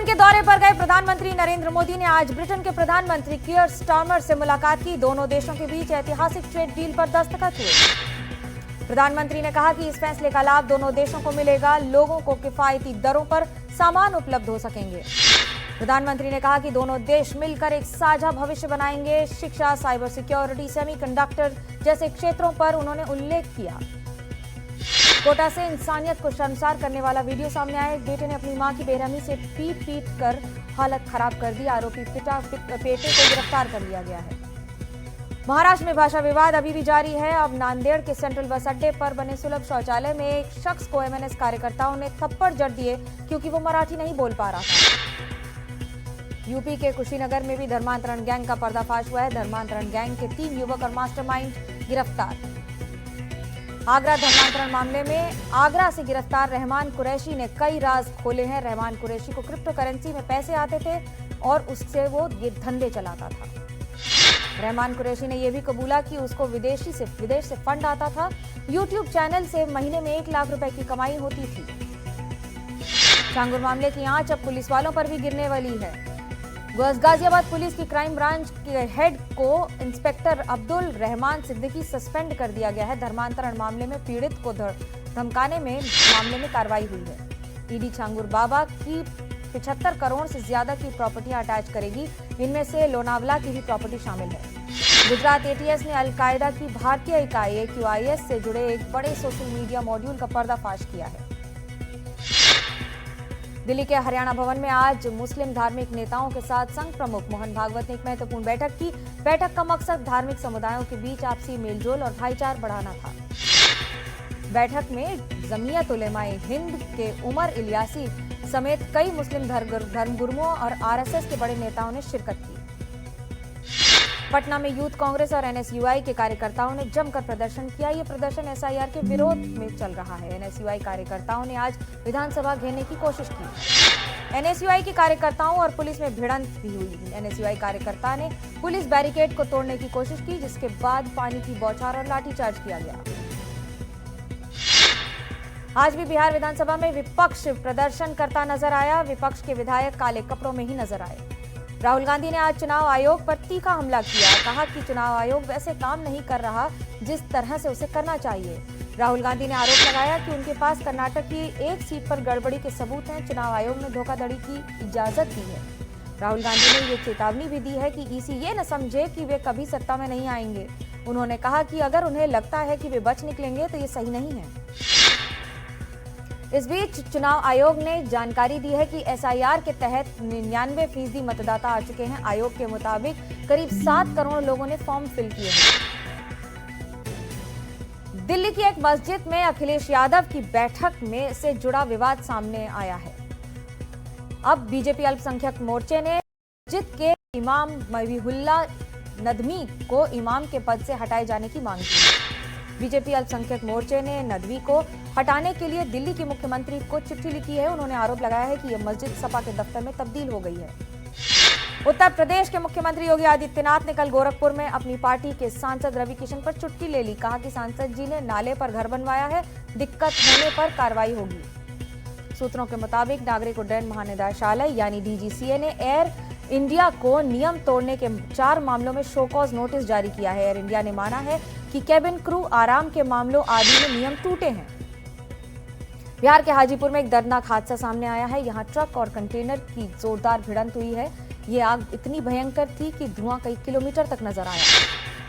Britain के दौरे पर गए प्रधानमंत्री नरेंद्र मोदी ने आज ब्रिटेन के प्रधानमंत्री कियर स्टारमर से मुलाकात की। दोनों देशों के बीच ऐतिहासिक ट्रेड डील पर दस्तखत हुए। प्रधानमंत्री ने कहा कि इस फैसले का लाभ दोनों देशों को मिलेगा। लोगों को किफायती दरों पर सामान उपलब्ध हो सकेंगे। प्रधानमंत्री ने कहा कि दोनों देश मिलकर एक साझा भविष्य बनाएंगे। शिक्षा, साइबर सिक्योरिटी, सेमीकंडक्टर जैसे क्षेत्रों पर उन्होंने उल्लेख किया। कोटा से इंसानियत को शर्मसार करने वाला वीडियो सामने आया। एक बेटे ने अपनी मां की बेरहमी से पीट कर हालत खराब कर दी। आरोपी बेटे को गिरफ्तार कर लिया गया है। महाराष्ट्र में भाषा विवाद अभी भी जारी है। अब नांदेड़ के सेंट्रल बस अड्डे पर बने सुलभ शौचालय में एक शख्स को एमएनएस कार्यकर्ताओं ने थप्पड़ जड़ दिए क्योंकि वो मराठी नहीं बोल पा रहा था। यूपी के कुशीनगर में भी धर्मांतरण गैंग का पर्दाफाश हुआ है। धर्मांतरण गैंग के 3 युवक और मास्टरमाइंड गिरफ्तार। आगरा धर्मांतरण मामले में आगरा से गिरफ्तार रहमान कुरैशी ने कई राज खोले हैं। रहमान कुरैशी को क्रिप्टो करेंसी में पैसे आते थे और उससे वो ये धंधे चलाता था। रहमान कुरैशी ने यह भी कबूला कि उसको विदेश से फंड आता था। यूट्यूब चैनल से महीने में 1 लाख रुपए की कमाई होती थी। चांगुर मामले की आंच अब पुलिस वालों पर भी गिरने वाली है। गाजियाबाद पुलिस की क्राइम ब्रांच के हेड को इंस्पेक्टर अब्दुल रहमान सिद्दीकी सस्पेंड कर दिया गया है। धर्मांतरण मामले में पीड़ित को धमकाने में मामले में कार्रवाई हुई है। ईडी चांगुर बाबा की 75 करोड़ से ज्यादा की प्रॉपर्टियां अटैच करेगी। इनमें से लोनावला की भी प्रॉपर्टी शामिल है। गुजरात एटीएस ने अलकायदा की भारतीय इकाई AQIS से जुड़े एक बड़े सोशल मीडिया मॉड्यूल का पर्दाफाश किया है। दिल्ली के हरियाणा भवन में आज मुस्लिम धार्मिक नेताओं के साथ संघ प्रमुख मोहन भागवत ने एक महत्वपूर्ण बैठक की। बैठक का मकसद धार्मिक समुदायों के बीच आपसी मेलजोल और भाईचारा बढ़ाना था। बैठक में जमीयत उलेमाए हिंद के उमर इलियासी समेत कई मुस्लिम धर्मगुरुओं और RSS के बड़े नेताओं ने शिरकत की। पटना में यूथ कांग्रेस और NSUI के कार्यकर्ताओं ने जमकर प्रदर्शन किया। ये प्रदर्शन SIR के विरोध में चल रहा है। NSUI कार्यकर्ताओं ने आज विधानसभा घेरने की कोशिश की। NSUI के कार्यकर्ताओं और पुलिस में भिड़ंत भी हुई। NSUI कार्यकर्ता ने पुलिस बैरिकेड को तोड़ने की कोशिश की, जिसके बाद पानी की बौछार और लाठीचार्ज किया गया। आज भी बिहार विधानसभा में विपक्ष प्रदर्शन करता नजर आया। विपक्ष के विधायक काले कपड़ों में ही नजर आए। राहुल गांधी ने आज चुनाव आयोग पर तीखा हमला किया। कहा कि चुनाव आयोग वैसे काम नहीं कर रहा जिस तरह से उसे करना चाहिए। राहुल गांधी ने आरोप लगाया कि उनके पास कर्नाटक की एक सीट पर गड़बड़ी के सबूत हैं। चुनाव आयोग ने धोखाधड़ी की इजाजत दी है। राहुल गांधी ने ये चेतावनी भी दी है कि EC ये न समझे कि वे कभी सत्ता में नहीं आएंगे। उन्होंने कहा कि अगर उन्हें लगता है कि वे बच निकलेंगे तो ये सही नहीं है। इस बीच चुनाव आयोग ने जानकारी दी है कि SIR के तहत 99% मतदाता आ चुके हैं। आयोग के मुताबिक करीब 7 करोड़ लोगों ने फॉर्म फिल किए हैं। दिल्ली की एक मस्जिद में अखिलेश यादव की बैठक में से जुड़ा विवाद सामने आया है। अब बीजेपी अल्पसंख्यक मोर्चे ने मस्जिद के इमाम महीहुल्लाह नदवी को इमाम के पद से हटाए जाने की मांग की। बीजेपी अल्पसंख्यक मोर्चे ने नदवी को हटाने के लिए दिल्ली के मुख्यमंत्री को चिट्ठी लिखी है। उन्होंने आरोप लगाया है कि यह मस्जिद सपा के दफ्तर में तब्दील हो गई है। उत्तर प्रदेश के मुख्यमंत्री योगी आदित्यनाथ ने कल गोरखपुर में अपनी पार्टी के सांसद रवि किशन पर चुटकी ले ली। कहा कि सांसद जी ने नाले पर घर बनवाया है, दिक्कत होने पर कार्रवाई होगी। सूत्रों के मुताबिक नागरिक उड्डयन महानिदेशालय यानी DGCA ने एयर इंडिया को नियम तोड़ने के 4 मामलों में शो कॉज नोटिस जारी किया है। एयर इंडिया ने माना है कि कैबिन क्रू आराम के मामलों आदि में नियम टूटे हैं। बिहार के हाजीपुर में एक दर्दनाक हादसा सामने आया है। यहां ट्रक और कंटेनर की जोरदार भिड़ंत हुई है। ये आग इतनी भयंकर थी कि धुआं कई किलोमीटर तक नजर आया।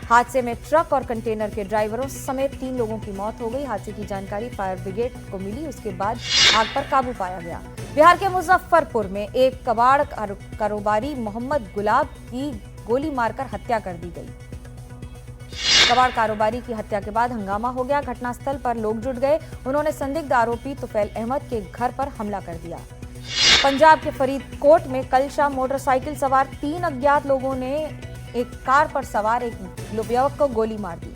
हादसे में ट्रक और कंटेनर के ड्राइवरों समेत 3 लोगों की मौत हो गई। हादसे की जानकारी फायर ब्रिगेड को मिली। उसके बाद आग पर काबू पाया गया। बिहार के मुजफ्फरपुर में एक कबाड़ कारोबारी मोहम्मद गुलाब की गोली मारकर हत्या कर दी गई। कबाड़ कारोबारी की हत्या के बाद हंगामा हो गया। घटनास्थल पर लोग जुट गए। उन्होंने संदिग्ध आरोपी तुफैल अहमद के घर पर हमला कर दिया। पंजाब के फरीदकोट में कल शाम मोटरसाइकिल सवार 3 अज्ञात लोगों ने एक कार पर सवार एक युवक को गोली मार दी।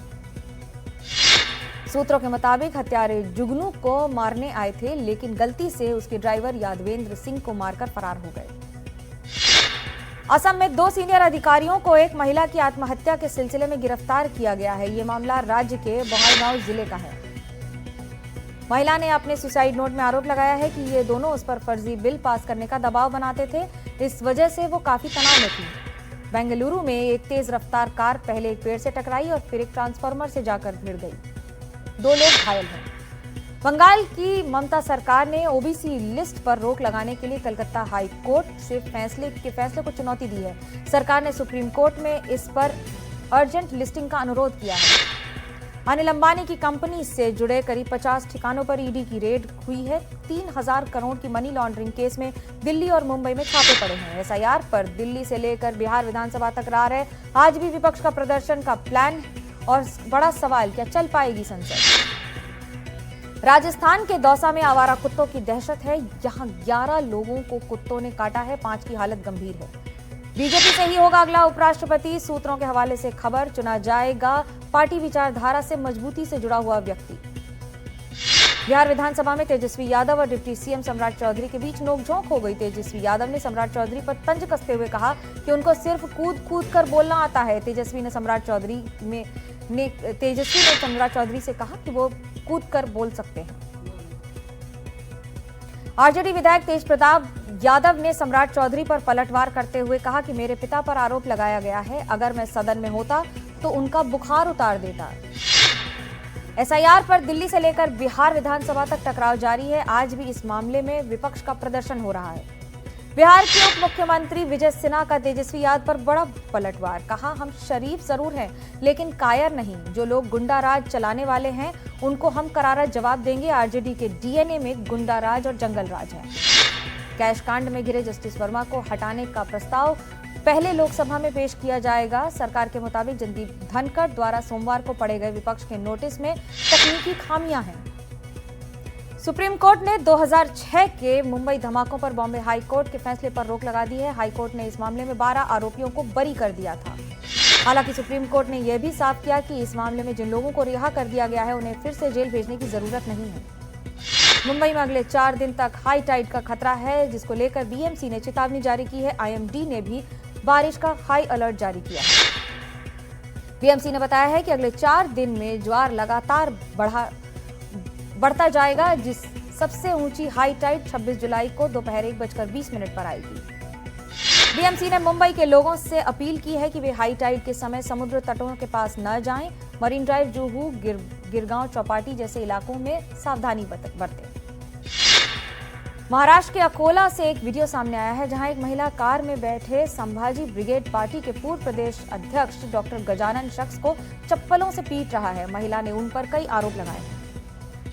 सूत्रों के मुताबिक हत्यारे जुगनू को मारने आए थे, लेकिन गलती से उसके ड्राइवर यादवेंद्र सिंह को मारकर फरार हो गए। असम में 2 सीनियर अधिकारियों को एक महिला की आत्महत्या के सिलसिले में गिरफ्तार किया गया है। ये मामला राज्य के बोंगाईगांव जिले का है। महिला ने अपने सुसाइड नोट में आरोप लगाया है कि ये दोनों उस पर फर्जी बिल पास करने का दबाव बनाते थे। इस वजह से वो काफी तनाव में थी। बेंगलुरु में एक तेज रफ्तार कार पहले एक पेड़ से टकराई और फिर एक ट्रांसफार्मर से जाकर भिड़ गई। 2 लोग घायल हैं। बंगाल की ममता सरकार ने ओबीसी लिस्ट पर रोक लगाने के लिए कलकत्ता हाई कोर्ट से फैसले को चुनौती दी है। सरकार ने सुप्रीम कोर्ट में इस पर अर्जेंट लिस्टिंग का अनुरोध किया है। अनिल अंबानी की कंपनी से जुड़े करीब 50 ठिकानों पर ईडी की रेड हुई है। 3000 करोड़ की मनी लॉन्ड्रिंग केस में दिल्ली और मुंबई में छापे पड़े हैं। एसआईआर पर दिल्ली से लेकर बिहार विधानसभा तक रार है। आज भी विपक्ष का प्रदर्शन का प्लान और बड़ा सवाल, क्या चल पाएगी संसद? राजस्थान के दौसा में आवारा कुत्तों की दहशत है। यहां 11 लोगों को कुत्तों ने काटा है, 5 की हालत गंभीर है। बीजेपी से ही होगा अगला उपराष्ट्रपति, सूत्रों के हवाले से खबर। चुना जाएगा पार्टी विचारधारा से मजबूती से जुड़ा हुआ व्यक्ति। बिहार विधानसभा में तेजस्वी यादव और डिप्टी सीएम सम्राट चौधरी के बीच नोकझोंक हो गई। तेजस्वी यादव ने सम्राट चौधरी पर तंज कसते हुए कहा कि उनको सिर्फ कूद कूद कर बोलना आता है। तेजस्वी ने सम्राट चौधरी से कहा कि वो कूद कर बोल सकते हैं। आरजेडी विधायक तेज प्रताप यादव ने सम्राट चौधरी पर पलटवार करते हुए कहा कि मेरे पिता पर आरोप लगाया गया है, अगर मैं सदन में होता तो उनका बुखार उतार देता। एसआईआर पर दिल्ली से लेकर बिहार विधानसभा तक टकराव जारी है। आज भी इस मामले में विपक्ष का प्रदर्शन हो रहा है। बिहार के उप मुख्यमंत्री विजय सिन्हा का तेजस्वी यादव पर बड़ा पलटवार। कहा, हम शरीफ जरूर हैं लेकिन कायर नहीं। जो लोग गुंडा राज चलाने वाले हैं उनको हम करारा जवाब देंगे। आरजेडी के डीएनए में गुंडा राज और जंगल राज है। कैश कांड में घिरे जस्टिस वर्मा को हटाने का प्रस्ताव पहले लोकसभा में पेश किया जाएगा। सरकार के मुताबिक जगदीप धनखड़ द्वारा सोमवार को पढ़े गए विपक्ष के नोटिस में तकनीकी खामियां हैं। सुप्रीम कोर्ट ने 2006 के मुंबई धमाकों पर बॉम्बे हाई कोर्ट के फैसले पर रोक लगा दी है। हाई कोर्ट ने इस मामले में 12 आरोपियों को बरी कर दिया था। हालांकि सुप्रीम कोर्ट ने यह भी साफ किया कि इस मामले में जिन लोगों को रिहा कर दिया गया है उन्हें फिर से जेल भेजने की जरूरत नहीं है। मुंबई में अगले 4 दिन तक हाई टाइड का खतरा है, जिसको लेकर बीएमसी ने चेतावनी जारी की है। आईएमडी ने भी बारिश का हाई अलर्ट जारी किया है। बीएमसी ने बताया है कि अगले 4 दिन में ज्वार लगातार बढ़ता जाएगा, जिस सबसे ऊंची हाई टाइड 26 जुलाई को दोपहर 1:20 पर आएगी। बीएमसी ने मुंबई के लोगों से अपील की है कि वे हाई टाइड के समय समुद्र तटों के पास न जाएं। मरीन ड्राइव, जुहू, गिरगांव, चौपाटी जैसे इलाकों में सावधानी बरतें। महाराष्ट्र के अकोला से एक वीडियो सामने आया है, जहां एक महिला कार में बैठे संभाजी ब्रिगेड पार्टी के पूर्व प्रदेश अध्यक्ष डॉक्टर गजानन शख्स को चप्पलों से पीट रहा है। महिला ने उन पर कई आरोप लगाए हैं।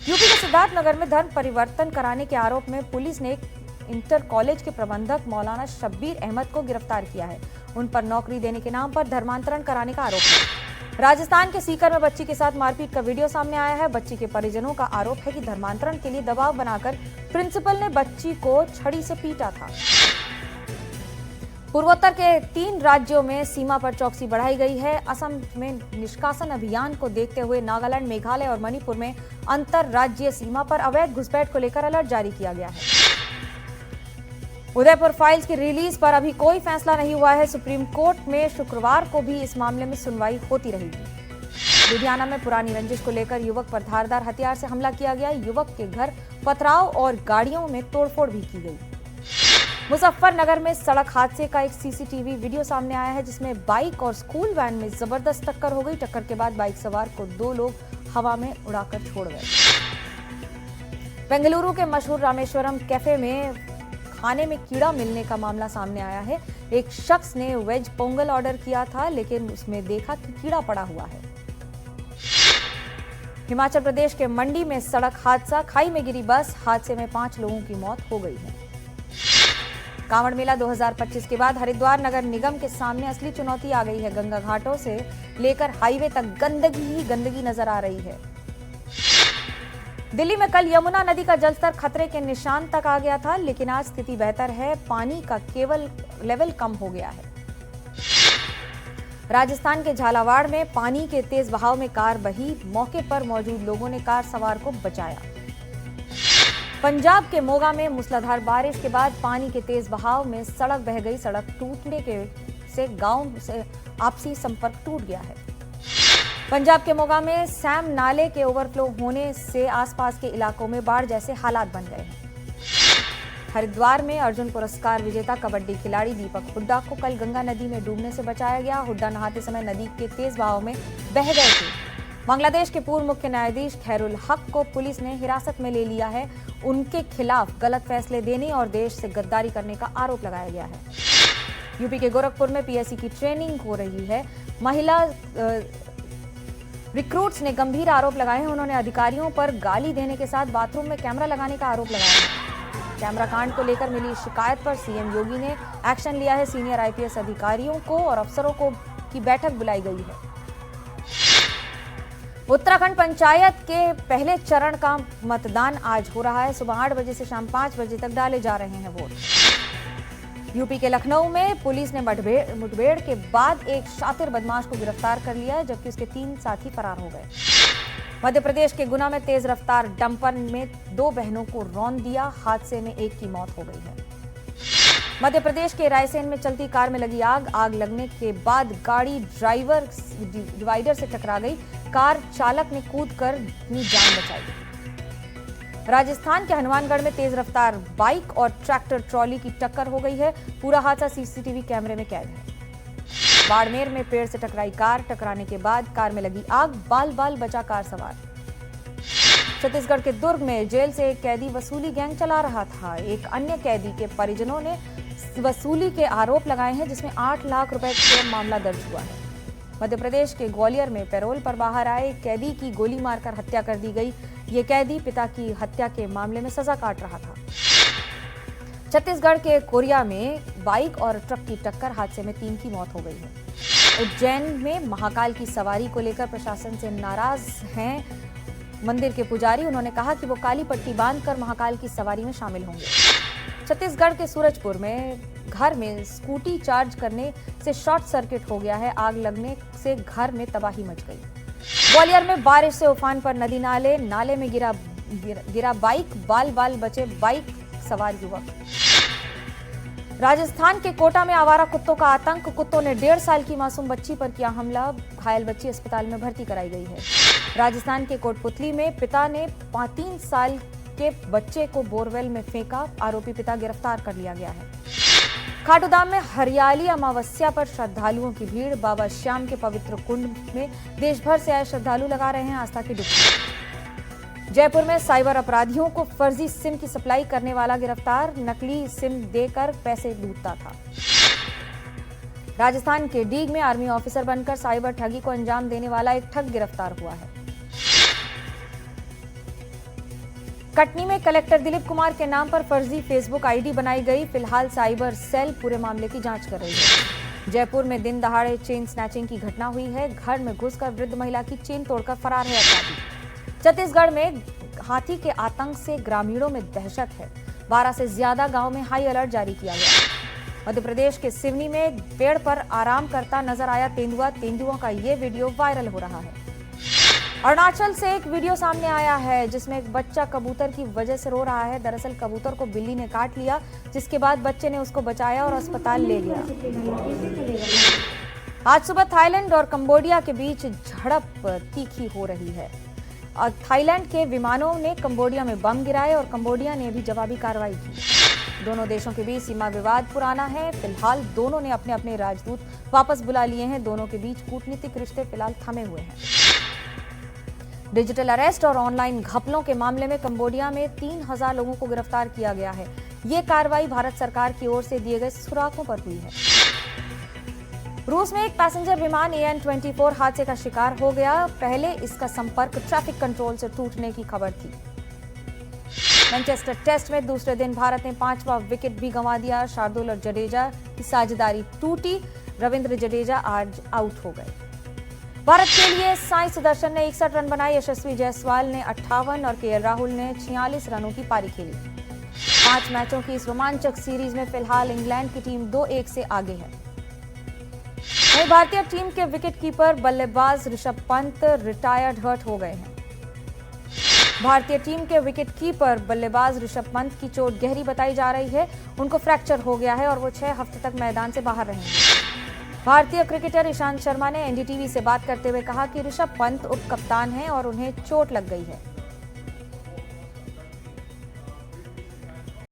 यूपी के सिद्धार्थनगर में धर्म परिवर्तन कराने के आरोप में पुलिस ने एक इंटर कॉलेज के प्रबंधक मौलाना शब्बीर अहमद को गिरफ्तार किया है। उन पर नौकरी देने के नाम पर धर्मांतरण कराने का आरोप है। राजस्थान के सीकर में बच्ची के साथ मारपीट का वीडियो सामने आया है। बच्ची के परिजनों का आरोप है कि धर्मांतरण के लिए दबाव बनाकर प्रिंसिपल ने बच्ची को छड़ी से पीटा था। पूर्वोत्तर के 3 राज्यों में सीमा पर चौकसी बढ़ाई गई है। असम में निष्कासन अभियान को देखते हुए नागालैंड, मेघालय और मणिपुर में अंतर राज्यीय सीमा पर अवैध घुसपैठ को लेकर अलर्ट जारी किया गया है। उदयपुर फाइल्स की रिलीज पर अभी कोई फैसला नहीं हुआ है। सुप्रीम कोर्ट में शुक्रवार को भी इस मामले में सुनवाई होती रहेगी। लुधियाना में पुरानी रंजिश को लेकर युवक पर धारदार हथियार से हमला किया गया। युवक के घर पथराव और गाड़ियों में तोड़फोड़ भी की गई। मुजफ्फरनगर में सड़क हादसे का एक सीसीटीवी वीडियो सामने आया है, जिसमें बाइक और स्कूल वैन में जबरदस्त टक्कर हो गई। टक्कर के बाद बाइक सवार को 2 लोग हवा में उड़ाकर छोड़ गए। बेंगलुरु के मशहूर रामेश्वरम कैफे में खाने में कीड़ा मिलने का मामला सामने आया है। एक शख्स ने वेज पोंगल ऑर्डर किया था, लेकिन उसमें देखा कि कीड़ा पड़ा हुआ है। हिमाचल प्रदेश के मंडी में सड़क हादसा, खाई में गिरी बस, हादसे में 5 लोगों की मौत हो गई है। कांवड़ मेला 2025 के बाद हरिद्वार नगर निगम के सामने असली चुनौती आ गई है। गंगा घाटों से लेकर हाईवे तक गंदगी ही गंदगी नजर आ रही है। दिल्ली में कल यमुना नदी का जलस्तर खतरे के निशान तक आ गया था, लेकिन आज स्थिति बेहतर है। पानी का केवल लेवल कम हो गया है। राजस्थान के झालावाड़ में पानी के तेज बहाव में कार बही। मौके पर मौजूद लोगों ने कार सवार को बचाया। पंजाब के मोगा में मूसलाधार बारिश के बाद पानी के तेज बहाव में सड़क बह गई। सड़क टूटने से गांव से आपसी संपर्क टूट गया है। पंजाब के मोगा में सैम नाले के ओवरफ्लो होने से आसपास के इलाकों में बाढ़ जैसे हालात बन गए हैं। हरिद्वार में अर्जुन पुरस्कार विजेता कबड्डी खिलाड़ी दीपक हुड्डा को कल गंगा नदी में डूबने से बचाया गया। हुड्डा नहाते समय नदी के तेज बहाव में बह गए थे। बांग्लादेश के पूर्व मुख्य न्यायाधीश खैरुल हक को पुलिस ने हिरासत में ले लिया है। उनके खिलाफ गलत फैसले देने और देश से गद्दारी करने का आरोप लगाया गया है। यूपी के गोरखपुर में पीएससी की ट्रेनिंग हो रही है। महिला रिक्रूट्स ने गंभीर आरोप लगाए हैं। उन्होंने अधिकारियों पर गाली देने के साथ बाथरूम में कैमरा लगाने का आरोप लगाया है। कैमरा कांड को लेकर मिली शिकायत पर सीएम योगी ने एक्शन लिया है। सीनियर आईपीएस अधिकारियों को और अफसरों को की बैठक बुलाई गई है। उत्तराखंड पंचायत के पहले चरण का मतदान आज हो रहा है। सुबह 8 बजे से शाम 5 बजे तक डाले जा रहे हैं वोट। यूपी के लखनऊ में पुलिस ने मुठभेड़ के बाद एक शातिर बदमाश को गिरफ्तार कर लिया है, जबकि उसके 3 साथी फरार हो गए। मध्य प्रदेश के गुना में तेज रफ्तार डंपर में 2 बहनों को रौंद दिया। हादसे में एक की मौत हो गई है। मध्य प्रदेश के रायसेन में चलती कार में लगी आग लगने के बाद गाड़ी डिवाइडर से टकरा गई। कार चालक ने कूदकर अपनी जान बचाई। राजस्थान के हनुमानगढ़ में तेज रफ्तार बाइक और ट्रैक्टर ट्रॉली की टक्कर हो गई है। पूरा हादसा सीसीटीवी कैमरे में कैद है। बाड़मेर में पेड़ से टकराई कार, टकराने के बाद कार में लगी आग, बाल बाल बचा कार सवार। छत्तीसगढ़ के दुर्ग में जेल से एक कैदी वसूली गैंग चला रहा था। एक अन्य कैदी के परिजनों ने वसूली के आरोप लगाए हैं, जिसमें 8 लाख रुपए का मामला दर्ज हुआ है। मध्य प्रदेश के ग्वालियर में पैरोल पर बाहर आए कैदी की गोली मारकर हत्या कर दी गई। ये कैदी पिता की हत्या के मामले में सजा काट रहा था। छत्तीसगढ़ के कोरिया में बाइक और ट्रक की टक्कर, हादसे में 3 की मौत हो गई है। उज्जैन में महाकाल की सवारी को लेकर प्रशासन से नाराज हैं मंदिर के पुजारी। उन्होंने कहा कि वो काली पट्टी बांधकर महाकाल की सवारी में शामिल होंगे। छत्तीसगढ़ के सूरजपुर में घर में स्कूटी चार्ज करने से शॉर्ट सर्किट हो गया है। आग लगने से घर में तबाही मच गई। ग्वालियर में बारिश से उफान पर नदी नाले में गिरा बाइक, बाल बाल बचे बाइक सवार युवक। राजस्थान के कोटा में आवारा कुत्तों का आतंक। कुत्तों ने 1.5 साल की मासूम बच्ची पर किया हमला। घायल बच्ची अस्पताल में भर्ती कराई गई है। राजस्थान के कोटपुतली में पिता ने 3 साल के बच्चे को बोरवेल में फेंका। आरोपी पिता गिरफ्तार कर लिया गया है। खाटूधाम में हरियाली अमावस्या पर श्रद्धालुओं की भीड़। बाबा श्याम के पवित्र कुंड में देश भर से आए श्रद्धालु लगा रहे हैं आस्था की डुबकी। जयपुर में साइबर अपराधियों को फर्जी सिम की सप्लाई करने वाला गिरफ्तार। नकली सिम देकर पैसे लूटता था। राजस्थान के डीग में आर्मी ऑफिसर बनकर साइबर ठगी को अंजाम देने वाला एक ठग गिरफ्तार हुआ है। कटनी में कलेक्टर दिलीप कुमार के नाम पर फर्जी फेसबुक आईडी बनाई गई। फिलहाल साइबर सेल पूरे मामले की जांच कर रही है। जयपुर में दिन दहाड़े चेन स्नैचिंग की घटना हुई है। घर में घुसकर वृद्ध महिला की चेन तोड़कर फरार है अपराधी। छत्तीसगढ़ में हाथी के आतंक से ग्रामीणों में दहशत है। 12 से ज्यादा गांव में हाई अलर्ट जारी किया गया। मध्य प्रदेश के सिवनी में पेड़ पर आराम करता नजर आया तेंदुआ। तेंदुओं का ये वीडियो वायरल हो रहा है। अरुणाचल से एक वीडियो सामने आया है, जिसमें एक बच्चा कबूतर की वजह से रो रहा है। दरअसल कबूतर को बिल्ली ने काट लिया, जिसके बाद बच्चे ने उसको बचाया और अस्पताल ले गया। आज सुबह थाईलैंड और कंबोडिया के बीच झड़प तीखी हो रही है। और थाईलैंड के विमानों ने कंबोडिया में बम गिराए और कंबोडिया ने भी जवाबी कार्रवाई की। दोनों देशों के बीच सीमा विवाद पुराना है। फिलहाल दोनों ने अपने अपने राजदूत वापस बुला लिए हैं। दोनों के बीच कूटनीतिक रिश्ते फिलहाल थमे हुए हैं। डिजिटल अरेस्ट और ऑनलाइन घपलों के मामले में कंबोडिया में 3000 लोगों को गिरफ्तार किया गया है। ये कार्रवाई भारत सरकार की ओर से दिए गए सुरागों पर हुई है। रूस में एक पैसेंजर विमान AN-24 हादसे का शिकार हो गया। पहले इसका संपर्क ट्रैफिक कंट्रोल से टूटने की खबर थी। मैनचेस्टर टेस्ट में दूसरे दिन भारत ने 5वां विकेट भी गंवा दिया। शार्दुल और जडेजा की साझेदारी टूटी। रविंद्र जडेजा आज आउट हो गए। भारत के लिए साई सुदर्शन ने 61 रन बनाए। यशस्वी जायसवाल ने 58 और KL राहुल ने 46 रनों की पारी खेली। 5 मैचों की इस रोमांचक सीरीज में फिलहाल इंग्लैंड की टीम 2-1 से आगे है। वहीं भारतीय टीम के विकेटकीपर बल्लेबाज ऋषभ पंत रिटायर्ड हर्ट हो गए हैं। भारतीय टीम के विकेटकीपर बल्लेबाज ऋषभ पंत की चोट गहरी बताई जा रही है। उनको फ्रैक्चर हो गया है और वो 6 हफ्ते तक मैदान से बाहर रहेंगे। भारतीय क्रिकेटर ईशांत शर्मा ने एनडीटीवी से बात करते हुए कहा कि ऋषभ पंत उप कप्तान हैं और उन्हें चोट लग गई है।